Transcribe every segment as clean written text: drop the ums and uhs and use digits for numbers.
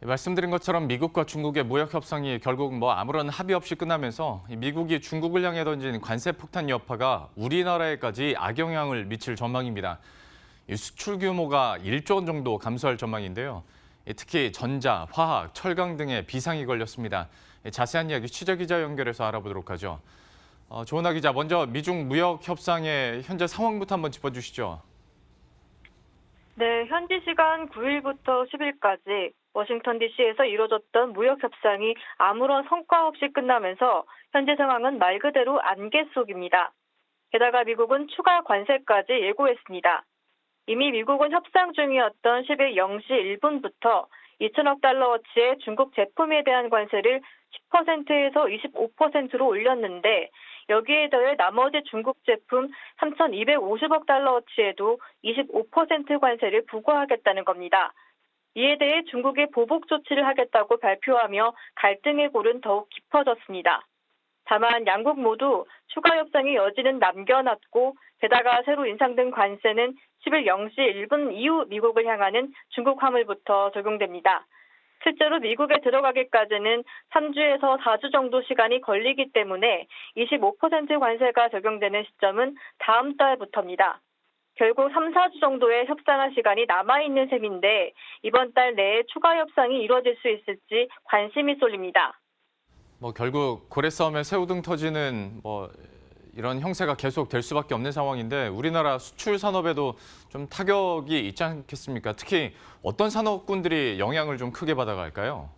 말씀드린 것처럼 미국과 중국의 무역 협상이 결국 아무런 합의 없이 끝나면서 미국이 중국을 향해 던진 관세 폭탄 여파가 우리나라에까지 악영향을 미칠 전망입니다. 수출 규모가 1조 원 정도 감소할 전망인데요. 특히 전자, 화학, 철강 등의 비상이 걸렸습니다. 자세한 이야기 취재 기자 연결해서 알아보도록 하죠. 조은하 기자, 먼저 미중 무역 협상의 현재 상황부터 한번 짚어주시죠. 네, 현지 시간 9일부터 10일까지 워싱턴 DC에서 이뤄졌던 무역 협상이 아무런 성과 없이 끝나면서 현재 상황은 말 그대로 안개 속입니다. 게다가 미국은 추가 관세까지 예고했습니다. 이미 미국은 협상 중이었던 10일 0시 1분부터 2천억 달러어치의 중국 제품에 대한 관세를 10%에서 25%로 올렸는데 여기에 더해 나머지 중국 제품 3,250억 달러어치에도 25% 관세를 부과하겠다는 겁니다. 이에 대해 중국이 보복 조치를 하겠다고 발표하며 갈등의 골은 더욱 깊어졌습니다. 다만 양국 모두 추가 협상의 여지는 남겨놨고 게다가 새로 인상된 관세는 10일 0시 1분 이후 미국을 향하는 중국 화물부터 적용됩니다. 실제로 미국에 들어가기까지는 3주에서 4주 정도 시간이 걸리기 때문에 25% 관세가 적용되는 시점은 다음 달부터입니다. 결국 3, 4주 정도의 협상할 시간이 남아있는 셈인데 이번 달 내에 추가 협상이 이루어질 수 있을지 관심이 쏠립니다. 결국 고래 싸움에 새우등 터지는 이런 형세가 계속 될 수밖에 없는 상황인데 우리나라 수출 산업에도 좀 타격이 있지 않겠습니까? 특히 어떤 산업군들이 영향을 좀 크게 받아갈까요?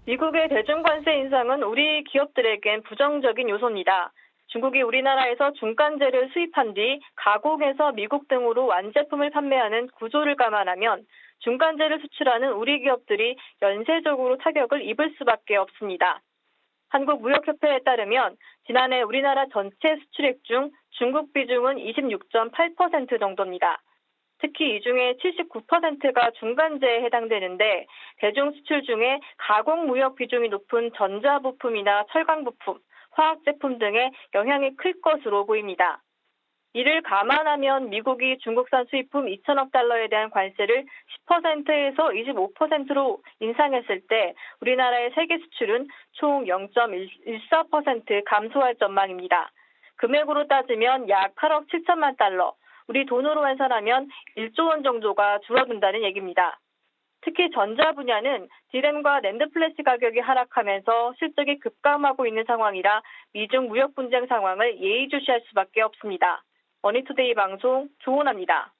미국의 대중관세 인상은 우리 기업들에겐 부정적인 요소입니다. 중국이 우리나라에서 중간재를 수입한 뒤 가공해서 미국 등으로 완제품을 판매하는 구조를 감안하면 중간재를 수출하는 우리 기업들이 연쇄적으로 타격을 입을 수밖에 없습니다. 한국무역협회에 따르면 지난해 우리나라 전체 수출액 중 중국 비중은 26.8% 정도입니다. 특히 이 중에 79%가 중간재에 해당되는데 대중 수출 중에 가공무역 비중이 높은 전자부품이나 철강부품, 화학제품 등의 영향이 클 것으로 보입니다. 이를 감안하면 미국이 중국산 수입품 2천억 달러에 대한 관세를 10%에서 25%로 인상했을 때 우리나라의 세계 수출은 총 0.14% 감소할 전망입니다. 금액으로 따지면 약 8억 7천만 달러, 우리 돈으로 환산하면 1조 원 정도가 줄어든다는 얘기입니다. 특히 전자 분야는 디램과 낸드 플래시 가격이 하락하면서 실적이 급감하고 있는 상황이라 미중 무역 분쟁 상황을 예의주시할 수밖에 없습니다. 머니투데이 방송 조은하입니다.